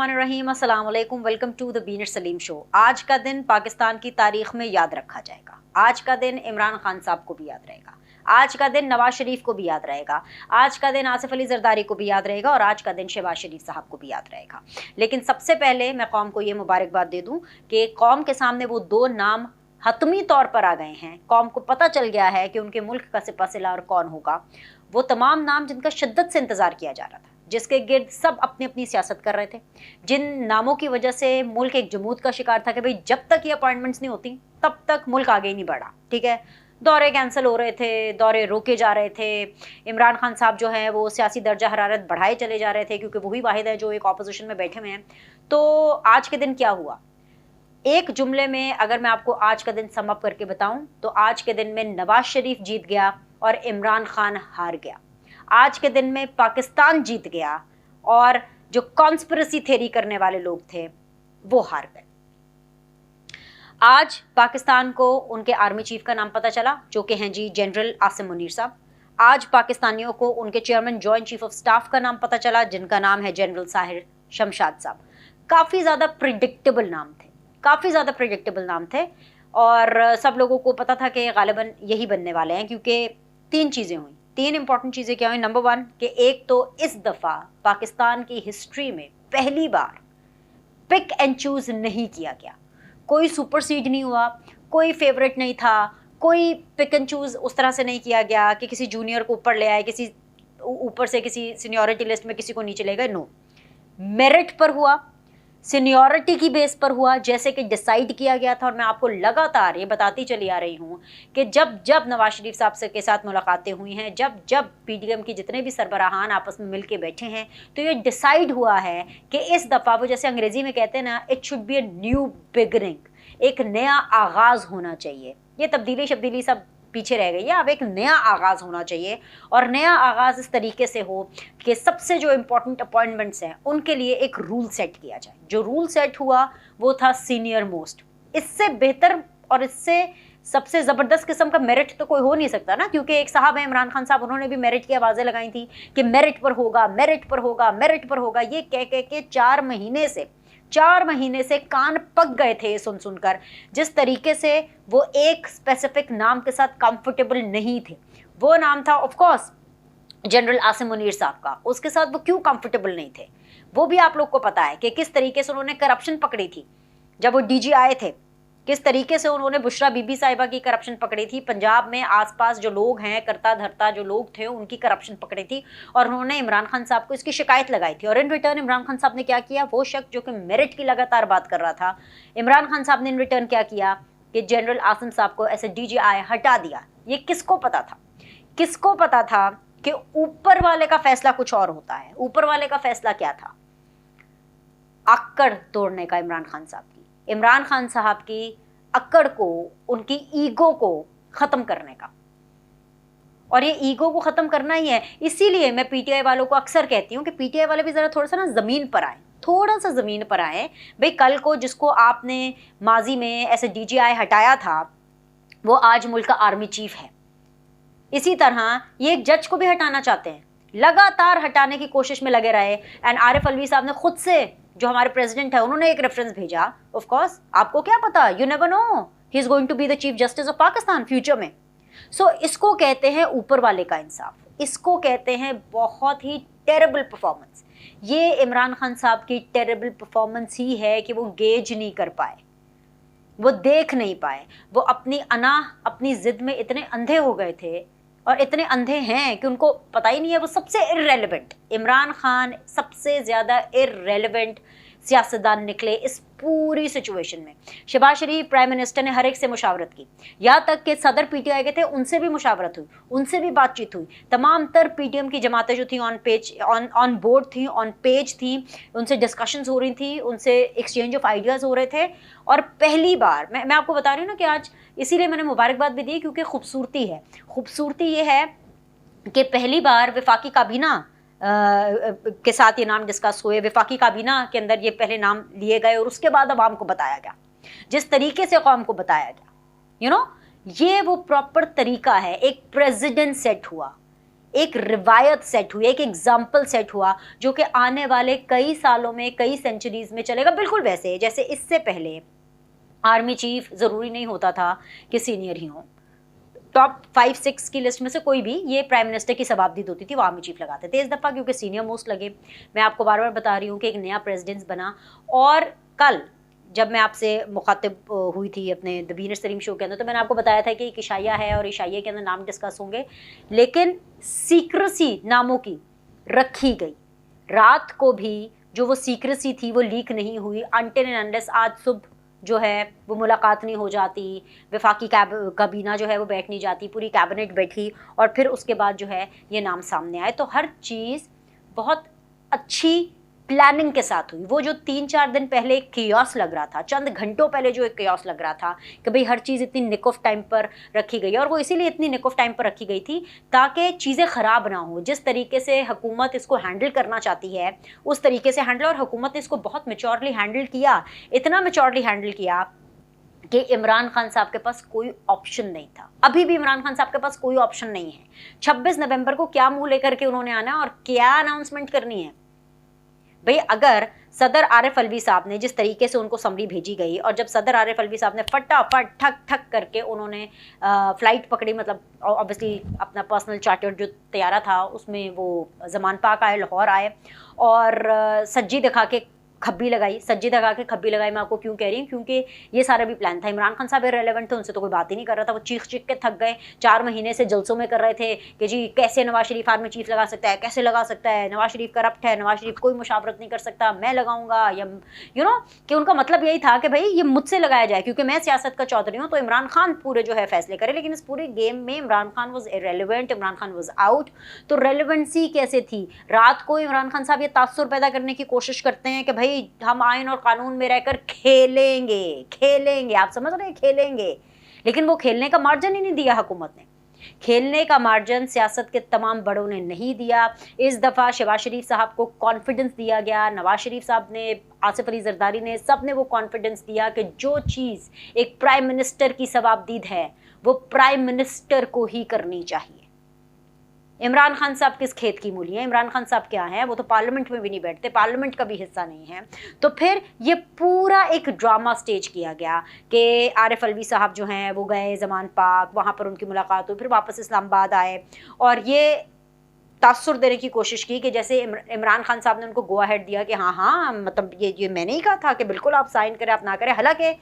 बिस्मिल्लाहिर्रहमानिर्रहीम, अस्सलाम वालेकुम। वेलकम टू द बीनर सलीम शो। आज का दिन पाकिस्तान की तारीख में याद रखा जाएगा। आज का दिन इमरान खान साहब को भी याद रहेगा। आज का दिन नवाज शरीफ को भी याद रहेगा। आज का दिन आसिफ अली जरदारी को भी याद रहेगा और आज का दिन शहबाज शरीफ साहब को भी याद रहेगा। लेकिन सबसे पहले मैं कौम को ये मुबारकबाद दे दूँ कि कौम के सामने वो दो नाम हतमी तौर पर आ गए हैं। कौम को पता चल गया है कि उनके मुल्क का सिपहसालार कौन होगा। वो तमाम नाम जिनका शिद्दत से इंतज़ार किया जा रहा था, जिसके गिर्द सब अपनी अपनी सियासत कर रहे थे, जिन नामों की वजह से मुल्क एक जमूद का शिकार था कि भाई जब तक ये अपॉइंटमेंट्स नहीं होती तब तक मुल्क आगे ही नहीं बढ़ा। ठीक है, दौरे कैंसिल हो रहे थे, दौरे रोके जा रहे थे। इमरान खान साहब जो हैं वो सियासी दर्जा हरारत बढ़ाए चले जा रहे थे क्योंकि वही वाहिद है जो एक ऑपोजिशन में बैठे हुए हैं। तो आज के दिन क्या हुआ, एक जुमले में अगर मैं आपको आज का दिन समअप करके बताऊं तो आज के दिन में नवाज शरीफ जीत गया और इमरान खान हार गया। आज के दिन में पाकिस्तान जीत गया और जो कॉन्स्पिरेसी थ्योरी करने वाले लोग थे वो हार गए। आज पाकिस्तान को उनके आर्मी चीफ का नाम पता चला जो कि हैं जी जनरल आसिम मुनीर साहब। आज पाकिस्तानियों को उनके chairman joint chief of staff का नाम पता चला जिनका नाम है जनरल साहिर शमशाद साहब। काफ़ी ज़्यादा प्रिडिक्टेबल नाम थे, काफ़ी ज़्यादा प्रिडिक्टेबल नाम थे और सब लोगों को पता था कि गालिबन यही बनने वाले हैं क्योंकि तीन चीज़ें हुई। तीन इंपॉर्टेंट चीज़ें क्या हुई। नंबर वन कि एक तो इस दफ़ा पाकिस्तान की हिस्ट्री में पहली बार पिक एंड चूज़ नहीं किया गया। कोई सुपरसीड नहीं हुआ, कोई फेवरेट नहीं था, कोई पिक एंड चूज़ उस तरह से नहीं किया गया कि किसी जूनियर को ऊपर ले आए, किसी ऊपर से किसी सीनियरिटी लिस्ट में किसी को नीचे ले गए। नो, मेरिट पर हुआ, सीनियरिटी की बेस पर हुआ जैसे कि डिसाइड किया गया था। और मैं आपको लगातार ये बताती चली आ रही हूँ कि जब जब नवाज शरीफ साहब से के साथ मुलाकातें हुई हैं, जब जब पीडीएम की जितने भी सरबराहान आपस में मिल के बैठे हैं, तो ये डिसाइड हुआ है कि इस दफ़ा वो जैसे अंग्रेज़ी में कहते हैं ना, it should be a new beginning, एक नया आगाज़ होना चाहिए। ये तब्दीली शब्दीली सब पीछे रह गई है, अब एक नया आगाज़ होना चाहिए। और नया आगाज़ इस तरीके से हो कि सबसे जो इम्पोर्टेंट अपॉइंटमेंट्स हैं उनके लिए एक रूल सेट किया जाए। जो रूल सेट हुआ वो था सीनियर मोस्ट। इससे बेहतर और इससे सबसे ज़बरदस्त किस्म का मेरिट तो कोई हो नहीं सकता ना, क्योंकि एक साहब है इमरान खान साहब, उन्होंने भी मेरिट की आवाज़ें लगाई थी कि मेरिट पर होगा, मेरिट पर होगा, मेरिट पर होगा। ये कह के 4 महीने से कान पक गए थे सुन सुनकर। जिस तरीके से वो एक स्पेसिफिक नाम के साथ कंफर्टेबल नहीं थे, वो नाम था of course general Asim Munir साहब का। उसके साथ वो क्यों कंफर्टेबल नहीं थे वो भी आप लोग को पता है कि किस तरीके से उन्होंने करप्शन पकड़ी थी जब वो डीजी आए थे, किस तरीके से उन्होंने बुशरा बीबी साहिबा की करप्शन पकड़ी थी, पंजाब में आसपास जो लोग हैं करता धरता जो लोग थे उनकी करप्शन पकड़ी थी और उन्होंने इमरान खान साहब को इसकी शिकायत लगाई थी। और इन रिटर्न इमरान खान साहब ने क्या किया, वो शख्स जो कि मेरिट की लगातार बात कर रहा था, इमरान खान साहब ने इन रिटर्न क्या किया कि जनरल आसिम साहब को ऐसे DGI हटा दिया। ये किसको पता था? किसको पता था कि ऊपर वाले का फैसला कुछ और होता है। ऊपर वाले का फैसला क्या था? अक्कड़ तोड़ने का इमरान खान साहब की, इमरान खान साहब की अक्कड़ को, उनकी ईगो को ख़त्म करने का। और ये ईगो को ख़त्म करना ही है। इसीलिए मैं PTI वालों को अक्सर कहती हूँ कि PTI वाले भी ज़रा थोड़ा सा ना ज़मीन पर आए, थोड़ा सा ज़मीन पर आए। भाई कल को जिसको आपने माजी में ऐसे DGI हटाया था वो आज मुल्क का आर्मी चीफ है। इसी तरह ये एक जज को भी हटाना चाहते हैं, लगातार हटाने की कोशिश में लगे रहे। एंड आरिफ अलवी साहब ने खुद से, जो हमारे प्रेसिडेंट है, उन्होंने एक रेफरेंस भेजा। ऑफ कोर्स आपको क्या पता, you never know, he is going to be the chief justice of Pakistan future में। सो इसको कहते हैं ऊपर वाले का इंसाफ, इसको कहते हैं बहुत ही टेरेबल परफॉर्मेंस। ये इमरान खान साहब की टेरेबल परफॉर्मेंस ही है कि वो गेज नहीं कर पाए, वो देख नहीं पाए, वो अपनी अपनी जिद में इतने अंधे हो गए थे और इतने अंधे हैं कि उनको पता ही नहीं है। वो सबसे इर्रेलेवेंट, इमरान खान सबसे ज़्यादा इर्रेलेवेंट सियासतदान निकले इस पूरी सिचुएशन में। शहबाज शरीफ प्राइम मिनिस्टर ने हर एक से मुशावरत की, यहाँ तक कि सदर PTI के थे उनसे भी मुशावरत हुई, उनसे भी बातचीत हुई। तमाम तर PTM की जमातें जो थी ऑन बोर्ड थी, ऑन पेज थी, उनसे डिस्कशंस हो रही थी, उनसे एक्सचेंज ऑफ आइडियाज़ हो रहे थे। और पहली बार मैं आपको बता रही हूँ ना कि आज इसीलिए मैंने मुबारकबाद भी दी क्योंकि खूबसूरती है। खूबसूरती ये है कि पहली बार वफाकी काबीना के साथ ये नाम डिस्कस हुए, वफाकी काबीना के अंदर ये पहले नाम लिए गए और उसके बाद अवाम को बताया गया, जिस तरीके से कौम को बताया गया। ये वो प्रॉपर तरीका है। एक प्रेसिडेंट सेट हुआ, एक रिवायत सेट हुई, एक एग्जाम्पल सेट हुआ जो कि आने वाले कई सालों में, कई सेंचुरीज में चलेगा। बिल्कुल वैसे जैसे इससे पहले आर्मी चीफ ज़रूरी नहीं होता था कि सीनियर ही हो, टॉप 5-6 की लिस्ट में से कोई भी ये प्राइम मिनिस्टर की शताब्दी होती थी वो आर्मी चीफ लगाते थे। इस दफ़ा क्योंकि सीनियर मोस्ट लगे, मैं आपको बार बार बता रही हूँ कि एक नया प्रेसिडेंट बना। और कल जब मैं आपसे मुखातिब हुई थी अपने द बीनर सलीम शो के अंदर, तो मैंने आपको बताया था कि एक इशाइया है और इशाइया के अंदर नाम डिस्कस होंगे, लेकिन सीक्रेसी नामों की रखी गई। रात को भी जो वो सीक्रेसी थी वो लीक नहीं हुई अनटिल एंड अनलेस आज सुबह जो है वो मुलाकात नहीं हो जाती, वफाकी काबीना जो है वो बैठ नहीं जाती, पूरी कैबिनेट बैठी और फिर उसके बाद जो है ये नाम सामने आए। तो हर चीज़ बहुत अच्छी प्लानिंग के साथ हुई। वो जो 3-4 दिन पहले एक केओस लग रहा था, चंद घंटों पहले जो एक केओस लग रहा था कि भाई हर चीज़ इतनी निक ऑफ टाइम पर रखी गई है, और वो इसीलिए इतनी निक ऑफ टाइम पर रखी गई थी ताकि चीज़ें ख़राब ना हो। जिस तरीके से हुकूमत इसको हैंडल करना चाहती है उस तरीके से हैंडल, और हुकूमत ने इसको बहुत मैच्योरली हैंडल किया, इतना मैच्योरली हैंडल किया कि इमरान खान साहब के पास कोई ऑप्शन नहीं था। अभी भी इमरान खान साहब के पास कोई ऑप्शन नहीं है। 26 नवंबर को क्या मुंह लेकर के उन्होंने आना और क्या अनाउंसमेंट करनी है। भाई अगर सदर आरिफ अलवी साहब ने जिस तरीके से उनको समरी भेजी गई, और जब सदर आरिफ अलवी साहब ने फटाफट ठक ठक करके उन्होंने फ्लाइट पकड़ी, मतलब ऑब्वियसली अपना पर्सनल चार्टर जो तैयारा था उसमें वो जमान पाक आए, लाहौर आए और सज्जी दिखा के खब्बी लगाई, सज्जी दगा के खब्बी लगाई। मैं आपको क्यों कह रही हूँ, क्योंकि ये सारा भी प्लान था। इमरान खान साहब इररिलेवेंट थे, उनसे तो कोई बात ही नहीं कर रहा था। वो चीख चीख के थक गए, 4 महीने से जलसों में कर रहे थे कि जी कैसे नवाज शरीफ आर्मी चीफ लगा सकता है, कैसे लगा सकता है, नवाज शरीफ करप्ट है, नवाज शरीफ कोई मुशावरत नहीं कर सकता, मैं लगाऊंगा। या कि उनका मतलब यही था कि भाई ये मुझसे लगाया जाए क्योंकि मैं सियासत का चौधरी हूँ, तो इमरान खान पूरे जो है फैसले करे। लेकिन इस पूरे गेम में Imran Khan was irrelevant, Imran Khan was out. तो रेलिवेंसी कैसे थी? रात को इमरान खान साहब ये तासुर पैदा करने की कोशिश करते हैं कि भाई हम आइन और कानून में रहकर खेलेंगे, आप समझ रहे हैं, खेलेंगे। लेकिन वो खेलने का मार्जिन ही नहीं दिया हुकूमत ने। खेलने का मार्जिन सियासत के तमाम बड़ों ने नहीं दिया। इस दफ़ा शहबाज शरीफ साहब को कॉन्फिडेंस दिया गया, नवाज शरीफ साहब ने, आसिफ अली जरदारी ने, सब ने वो कॉन्फिडेंस दिया कि जो चीज़ एक प्राइम मिनिस्टर की सवाबदीद है वो प्राइम मिनिस्टर को ही करनी चाहिए। इमरान खान साहब किस खेत की मूली हैं? इमरान खान साहब क्या हैं? वो तो पार्लियामेंट में भी नहीं बैठते, पार्लियामेंट का भी हिस्सा नहीं है। तो फिर ये पूरा एक ड्रामा स्टेज किया गया कि आरिफ अलवी साहब जो हैं वो गए जमान पाक, वहाँ पर उनकी मुलाकात हुई, फिर वापस इस्लामाबाद आए और ये तासुर देने की कोशिश की कि जैसे इमरान खान साहब ने उनको गो अहेड दिया कि हाँ मतलब ये मैंने ही कहा था कि बिल्कुल आप साइन करें, आप ना करें। हालांकि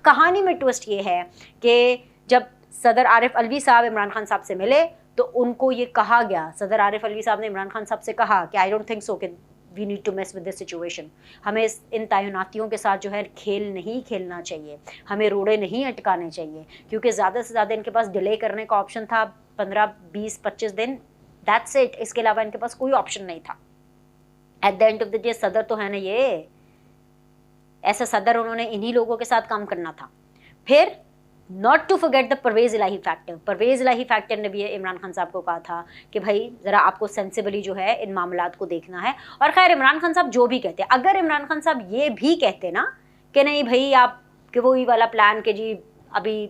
कहानी में ट्विस्ट ये है कि जब सदर आरिफ अलवी साहब इमरान खान साहब से मिले तो उनको ये कहा गया, सदर आरिफ अलवी साहब ने इमरान खान साहब से कहा कि आई डोंट थिंक सो कि we need to mess with this situation. हमें इन तैनातियों के साथ जो है खेल नहीं खेलना चाहिए, हमें रोड़े नहीं अटकाने चाहिए, क्योंकि ज़्यादा से ज़्यादा इनके पास डिले करने का ऑप्शन था 15, 20, 25 दिन, दैट्स इट। इसके अलावा इनके पास कोई ऑप्शन नहीं था। At the end of the day सदर तो है ना ये, ऐसा सदर उन्होंने इन्हीं लोगों के साथ काम करना था। फिर not to forget the Parvez Elahi factor. Parvez Elahi factor ने भी इमरान खान साहब को कहा था कि भाई ज़रा आपको सेंसिबली जो है इन मामलात को देखना है। और खैर इमरान खान साहब जो भी कहते, अगर इमरान खान साहब ये भी कहते ना कि नहीं भाई आप कि वही वाला प्लान के जी अभी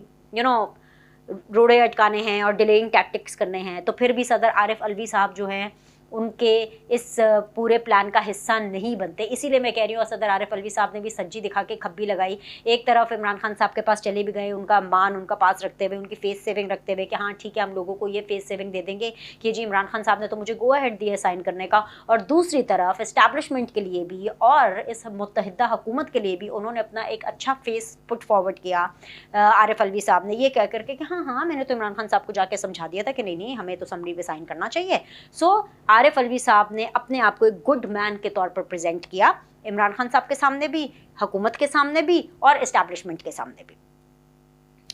रोड़े अटकाने हैं और डिलेइंग टैक्टिक्स करने हैं, तो फिर भी सदर आरिफ अलवी साहब जो हैं उनके इस पूरे प्लान का हिस्सा नहीं बनते। इसीलिए मैं कह रही हूँ सदर आरिफ अलवी साहब ने भी सज्जी दिखा के खब्बी लगाई। एक तरफ इमरान खान साहब के पास चले भी गए, उनका मान उनका पास रखते हुए, उनकी फेस सेविंग रखते हुए कि हाँ ठीक है हम लोगों को ये फेस सेविंग दे देंगे कि जी इमरान खान साहब ने तो मुझे गो अहेड दिया साइन करने का। और दूसरी तरफ इस्टेब्लिशमेंट के लिए भी और इस मुत्तहिदा हुकूमत के लिए भी उन्होंने अपना एक अच्छा फेस पुट फॉरवर्ड किया आरिफ अलवी साहब ने, ये कह करके कि हाँ मैंने तो इमरान खान साहब को जाके समझा दिया था कि नहीं हमें तो समरी पे साइन करना चाहिए। सो आरिफ अलवी साहब ने अपने आप को एक गुड मैन के तौर पर प्रेजेंट किया, इमरान खान साहब के सामने भी, हुकूमत के सामने भी और एस्टैब्लिशमेंट के सामने भी।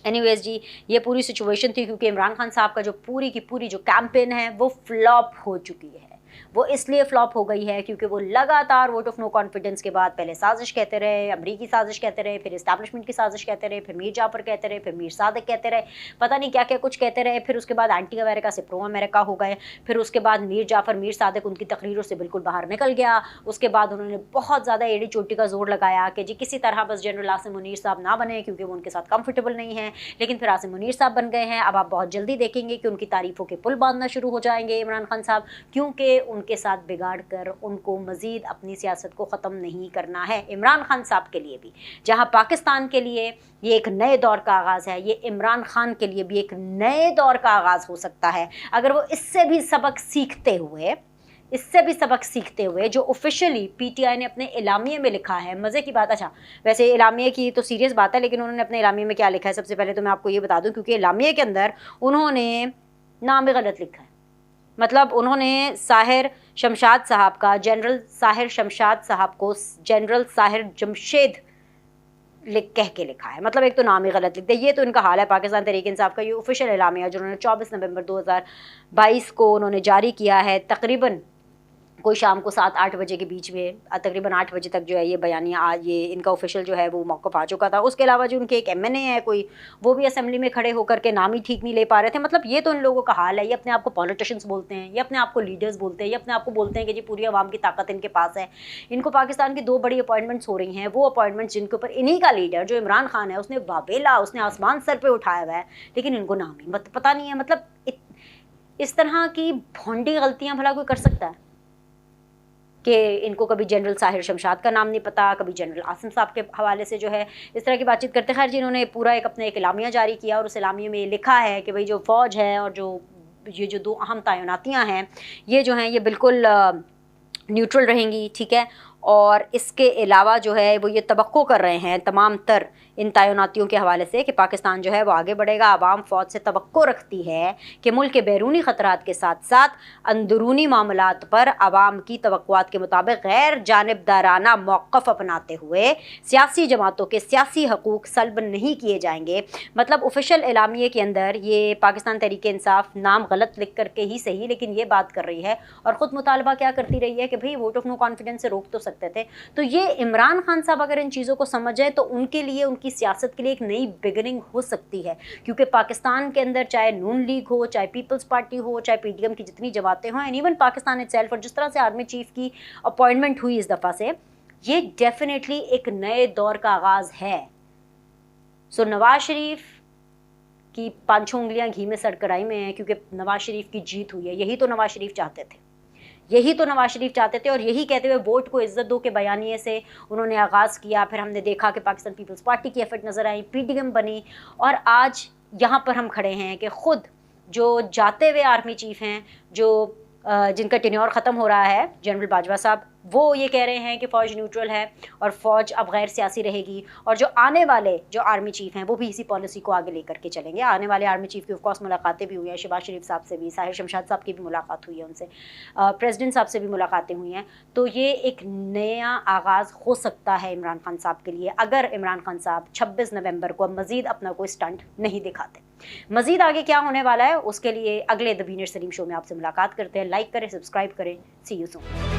एनीवेज जी ये पूरी सिचुएशन थी क्योंकि इमरान खान साहब का जो पूरी की पूरी जो कैंपेन है वो फ्लॉप हो चुकी है। वो इसलिए फ्लॉप हो गई है क्योंकि वो लगातार वोट ऑफ नो कॉन्फिडेंस के बाद पहले साजिश कहते रहे, अमरीकी साजिश कहते रहे, फिर इस्टेब्लिशमेंट की साजिश कहते रहे, फिर मीर जाफर कहते रहे, फिर मीर सादिक कहते रहे, पता नहीं क्या क्या कुछ कहते रहे, फिर उसके बाद एंटी अमेरिका से प्रो अमेरिका हो गए, फिर उसके बाद मीर जाफर मीर सादिक उनकी तकरीरों से बिल्कुल बाहर निकल गया। उसके बाद उन्होंने बहुत ज़्यादा एड़ी चोटी का जोर लगाया कि जी किसी तरह बस जनरल आसिम मुनीर साहब ना बने क्योंकि वो उनके साथ कंफर्टेबल नहीं है, लेकिन फिर आसिम मुनीर साहब बन गए हैं। अब आप बहुत जल्दी देखेंगे कि उनकी तारीफों के पुल बांधना शुरू हो जाएंगे इमरान खान साहब, क्योंकि उनके साथ बिगाड़ कर उनको मजीद अपनी सियासत को ख़त्म नहीं करना है। इमरान खान साहब के लिए भी, जहाँ पाकिस्तान के लिए ये एक नए दौर का आगाज़ है, ये इमरान खान के लिए भी एक नए दौर का आगाज़ हो सकता है अगर वो इससे भी सबक सीखते हुए जो ऑफिशियली पीटीआई ने अपने एलामिये में लिखा है। मज़े की बात, अच्छा वैसे एलामिये की तो सीरियस बात है, लेकिन उन्होंने अपने एलामिये में क्या लिखा है सबसे पहले तो मैं आपको ये बता दूं, क्योंकि एलामिये के अंदर उन्होंने नाम भी गलत लिखा है। मतलब उन्होंने साहिर शमशाद साहब का, जनरल साहिर शमशाद साहब को जनरल साहिर जमशेद कह के लिखा है। मतलब एक तो नाम ही गलत लिखते हैं। ये तो इनका हाल है पाकिस्तान तहरीक इंसाफ का। ये ऑफिशियल एलामिया जो उन्होंने 24 नवंबर 2022 को उन्होंने जारी किया है, तकरीबन कोई शाम को 7-8 बजे के बीच में, तकरीबन 8 बजे तक जो है ये बयानिया आज ये इनका ऑफिशियल जो है वो मौक़िफ़ आ चुका था। उसके अलावा जो उनके एक एमएनए है कोई, वो भी असेंबली में खड़े होकर के नाम ही ठीक नहीं ले पा रहे थे। मतलब ये तो इन लोगों का हाल है। ये अपने आप को पॉलिटिशियंस बोलते हैं, ये अपने आप को लीडर्स बोलते हैं, ये अपने आप को बोलते हैं कि जी पूरी आवाम की ताकत इनके पास है। इनको पाकिस्तान की 2 बड़ी अपॉइंटमेंट्स हो रही हैं, वो अपॉइंटमेंट्स जिनके ऊपर इन्हीं का लीडर जो इमरान खान है उसने वावेला, उसने आसमान सर पर उठाया हुआ है, लेकिन इनको नाम ही पता नहीं है। मतलब इस तरह की भोंडी गलतियाँ भला कोई कर सकता है कि इनको कभी जनरल साहिर शमशाद का नाम नहीं पता, कभी जनरल आसिम साहब के हवाले से जो है इस तरह की बातचीत करते। खैर जिन्होंने पूरा अपना एक एलामिया जारी किया और उस एलामिया में लिखा है कि भाई जो फ़ौज है और ये जो 2 अहम तैनातियाँ हैं ये जो हैं ये बिल्कुल न्यूट्रल रहेंगी, ठीक है। और इसके अलावा जो है वो ये तवक्को कर रहे हैं तमाम तर इन तैनातियों के हवाले से कि पाकिस्तान जो है वो आगे बढ़ेगा। आवाम फ़ौज से तवक्को रखती है कि मुल्क के बैरूनी ख़तरात के साथ साथ अंदरूनी मामलात पर आवाम की तवक्कुआत के मुताबिक गैर जानिबदाराना मौक़िफ़ अपनाते हुए सियासी जमातों के सियासी हकूक़ सल्ब नहीं किए जाएंगे। मतलब ऑफिशियल एलामिये के अंदर ये पाकिस्तान तहरीक इंसाफ नाम गलत लिख करके ही सही, लेकिन ये बात कर रही है और ख़ुद मुतालबा क्या करती रही है कि भाई वोट ऑफ नो कॉन्फिडेंस से रोक तो सकते थे। तो ये इमरान खान साहब अगर इन चीज़ों को समझें तो उनके लिए, उनकी सियासत के लिए एक नई बिगिनिंग हो सकती है, क्योंकि पाकिस्तान के अंदर चाहे नून लीग हो, चाहे पीपल्स पार्टी हो, चाहे पीडीएम की जितनी जमातें हों, एंड इवन पाकिस्तान इटसेल्फ, और जिस तरह से आर्मी चीफ की अपॉइंटमेंट हुई इस दफ़ा से, ये डेफिनेटली एक नए दौर का आगाज़ है। सो नवाज शरीफ की 5 उंगलियां घी में सड़ कढ़ाई में हैं, क्योंकि नवाज शरीफ की जीत हुई है। यही तो नवाज शरीफ चाहते थे, और यही कहते हुए वोट को इज्जत दो के बयानिए से उन्होंने आगाज़ किया। फिर हमने देखा कि पाकिस्तान पीपल्स पार्टी की एफर्ट नज़र आई, पीडीएम बनी, और आज यहाँ पर हम खड़े हैं कि ख़ुद जो जाते हुए आर्मी चीफ हैं, जो जिनका टेन्योर ख़त्म हो रहा है, जनरल बाजवा साहब, वो ये कह रहे हैं कि फ़ौज न्यूट्रल है और फ़ौज अब गैर सियासी रहेगी, और जो आने वाले जो आर्मी चीफ़ हैं वो भी इसी पॉलिसी को आगे लेकर के चलेंगे। आने वाले आर्मी चीफ़ की ऑफकोर्स मुलाकातें भी हुई हैं, शहबाज शरीफ साहब से भी, साहिर शमशाद साहब की भी मुलाकात हुई है उनसे, प्रेसिडेंट साहब से भी मुलाकातें हुई हैं। तो ये एक नया आगाज़ हो सकता है इमरान खान साहब के लिए, अगर इमरान खान साहब 26 नवंबर को अब मज़ीद अपना कोई स्टंट नहीं दिखाते। मज़ीद आगे क्या होने वाला है उसके लिए अगले द बीनर सलीम शो में आपसे मुलाकात करते हैं। लाइक करें, सब्सक्राइब करें। सी यू सून।